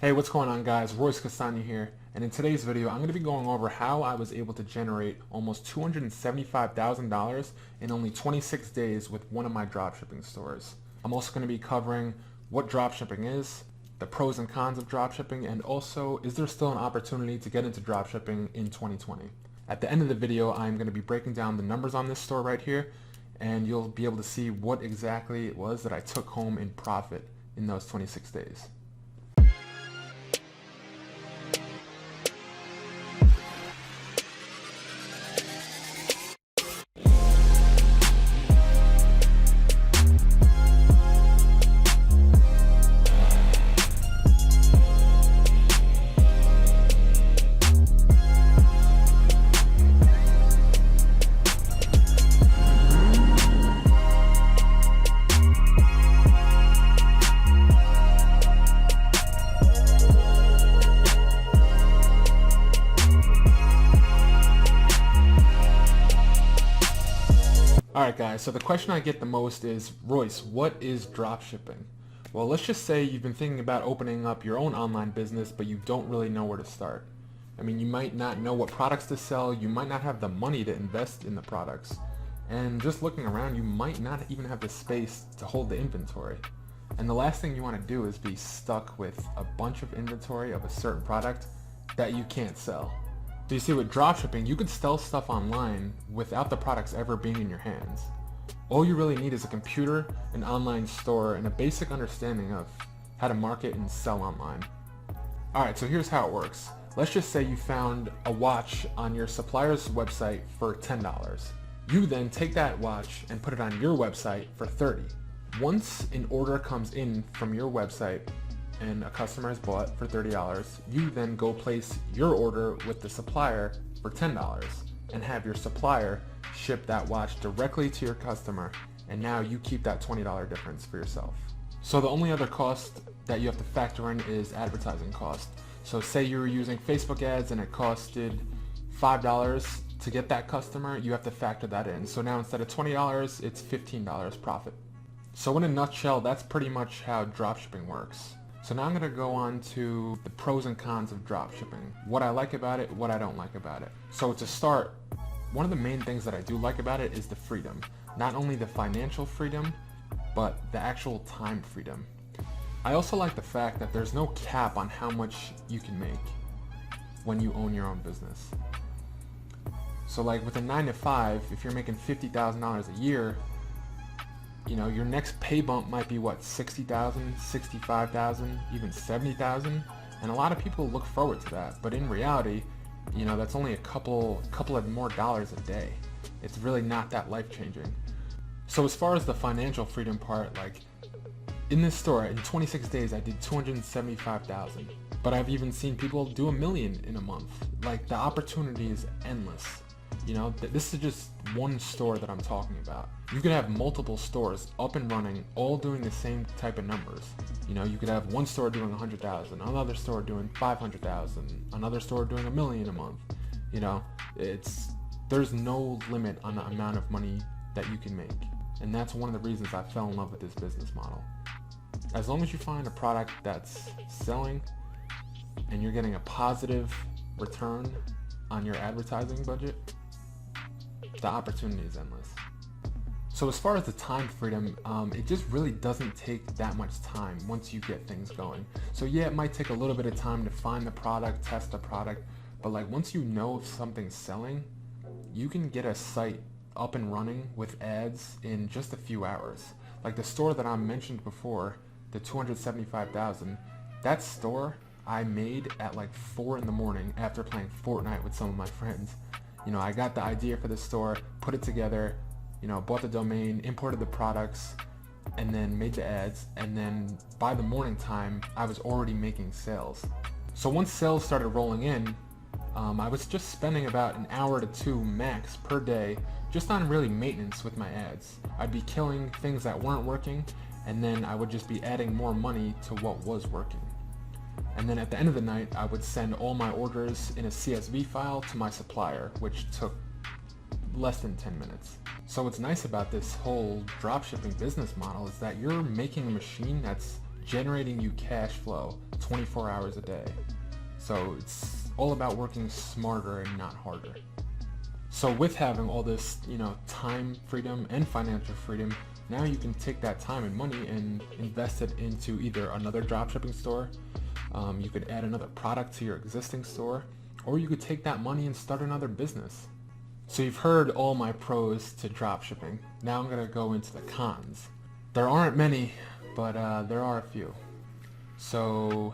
Hey, what's going on guys? Royce Castagna here, and in today's video I'm going to be going over how I was able to generate almost $275,000 in only 26 days with one of my dropshipping stores. I'm also going to be covering what dropshipping is, the pros and cons of dropshipping, and also is there still an opportunity to get into dropshipping in 2020. At the end of the video I'm going to be breaking down the numbers on this store right here, and you'll be able to see what exactly it was that I took home in profit in those 26 days. Alright guys, so the question I get the most is, Royce, what is dropshipping? Well, let's just say you've been thinking about opening up your own online business, but you don't really know where to start. I mean, you might not know what products to sell, you might not have the money to invest in the products, and just looking around, you might not even have the space to hold the inventory. And the last thing you want to do is be stuck with a bunch of inventory of a certain product that you can't sell. So you see, with dropshipping, you could sell stuff online without the products ever being in your hands. All you really need is a computer, an online store, and a basic understanding of how to market and sell online. Alright, so here's how it works. Let's just say you found a watch on your supplier's website for $10. You then take that watch and put it on your website for $30. Once an order comes in from your website, and a customer has bought for $30, you then go place your order with the supplier for $10 and have your supplier ship that watch directly to your customer, and now you keep that $20 difference for yourself. So the only other cost that you have to factor in is advertising cost. So say you were using Facebook ads and it costed $5 to get that customer, you have to factor that in. So now instead of $20, it's $15 profit. So in a nutshell, that's pretty much how dropshipping works. So now I'm going to go on to the pros and cons of dropshipping. What I like about it, what I don't like about it. So to start, one of the main things that I do like about it is the freedom. Not only the financial freedom, but the actual time freedom. I also like the fact that there's no cap on how much you can make when you own your own business. So like with a 9-to-5, if you're making $50,000 a year, you know, your next pay bump might be what, $60,000, $65,000, even $70,000, and a lot of people look forward to that. But in reality, you know, that's only a couple of more dollars a day. It's really not that life-changing. So as far as the financial freedom part, like in this store, in 26 days, I did $275,000. But I've even seen people do $1 million in a month. Like, the opportunity is endless. You know, this is just one store that I'm talking about. You could have multiple stores up and running, all doing the same type of numbers. You know, you could have one store doing 100,000, another store doing 500,000, another store doing $1 million a month. You know, there's no limit on the amount of money that you can make. And that's one of the reasons I fell in love with this business model. As long as you find a product that's selling and you're getting a positive return on your advertising budget, the opportunity is endless. So as far as the time freedom, it just really doesn't take that much time once you get things going. So yeah, it might take a little bit of time to find the product, test the product, but like once you know if something's selling, you can get a site up and running with ads in just a few hours. Like the store that I mentioned before, the $275,000, that store I made at like 4 in the morning after playing Fortnite with some of my friends. You know, I got the idea for the store, put it together, you know, bought the domain, imported the products, and then made the ads, and then by the morning time, I was already making sales. So once sales started rolling in, I was just spending about an hour to 2 max per day just on really maintenance with my ads. I'd be killing things that weren't working, and then I would just be adding more money to what was working. And then at the end of the night, I would send all my orders in a CSV file to my supplier, which took less than 10 minutes. So what's nice about this whole dropshipping business model is that you're making a machine that's generating you cash flow 24 hours a day. So it's all about working smarter and not harder. So with having all this, time freedom and financial freedom, now you can take that time and money and invest it into either another dropshipping store. You could add another product to your existing store, or you could take that money and start another business. So you've heard all my pros to dropshipping. Now I'm going to go into the cons. There aren't many, but there are a few. So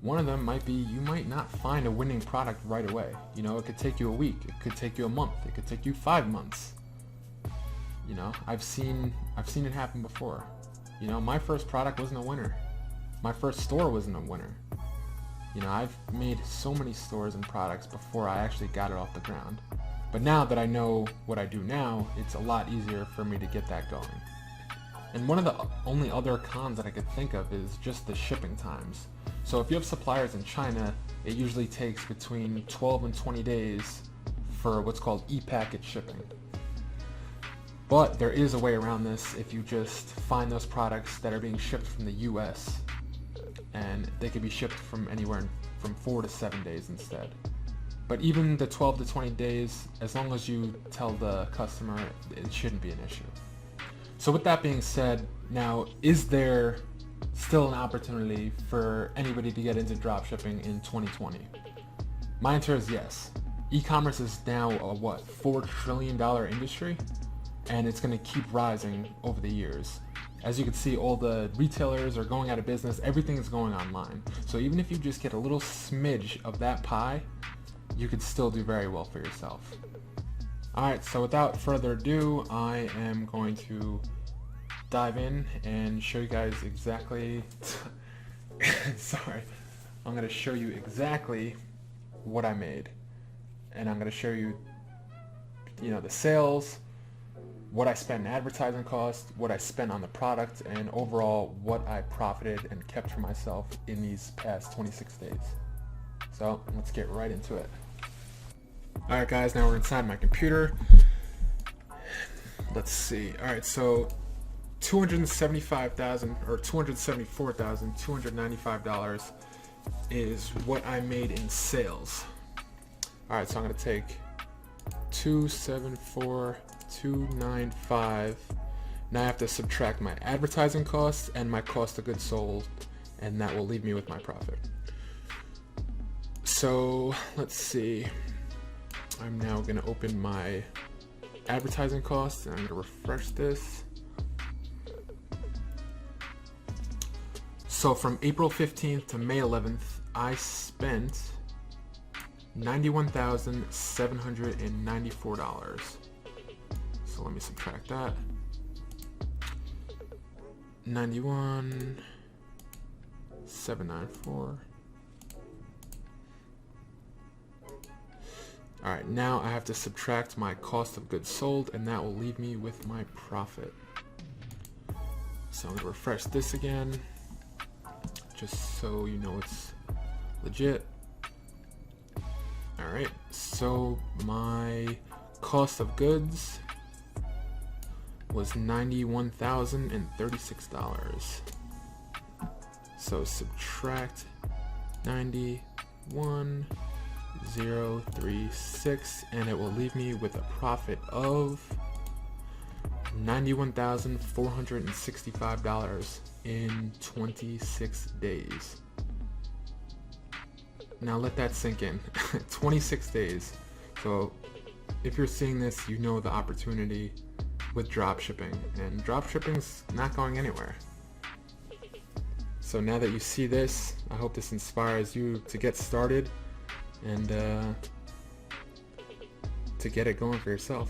one of them might be you might not find a winning product right away. It could take you a week, it could take you a month, it could take you 5 months. I've seen it happen before. My first product wasn't a winner. My first store wasn't a winner. I've made so many stores and products before I actually got it off the ground. But now that I know what I do now, it's a lot easier for me to get that going. And one of the only other cons that I could think of is just the shipping times. So if you have suppliers in China, it usually takes between 12 and 20 days for what's called e-packet shipping. But there is a way around this if you just find those products that are being shipped from the US, and they could be shipped from anywhere from 4 to 7 days instead. But even the 12 to 20 days, as long as you tell the customer, it shouldn't be an issue. So with that being said, now is there still an opportunity for anybody to get into dropshipping in 2020? My answer is yes. E-commerce is now a $4 trillion industry, and it's going to keep rising over the years. As you can see, all the retailers are going out of business, everything is going online. So even if you just get a little smidge of that pie, you could still do very well for yourself. Alright, so without further ado, I am going to dive in and show you guys exactly I'm going to show you exactly what I made. And I'm going to show you, the sales, what I spent in advertising costs, what I spent on the product, and overall what I profited and kept for myself in these past 26 days. So let's get right into it. Alright guys, now we're inside my computer. Let's see. Alright, so $274,295 is what I made in sales. Alright, so I'm going to take 274,295. Now I have to subtract my advertising costs and my cost of goods sold, and that will leave me with my profit. So let's see. I'm now going to open my advertising costs, and I'm going to refresh this. So from April 15th to May 11th, I spent $91,794. So let me subtract that. 91,794. Alright, now I have to subtract my cost of goods sold, and that will leave me with my profit. So I'm going to refresh this again, just so you know it's legit. Alright, so my cost of goods was $91,036. So subtract 91,036, and it will leave me with a profit of $91,465 in 26 days. Now let that sink in. 26 days. So if you're seeing this, you know the opportunity with dropshipping, and dropshipping's not going anywhere. So now that you see this, I hope this inspires you to get started and to get it going for yourself.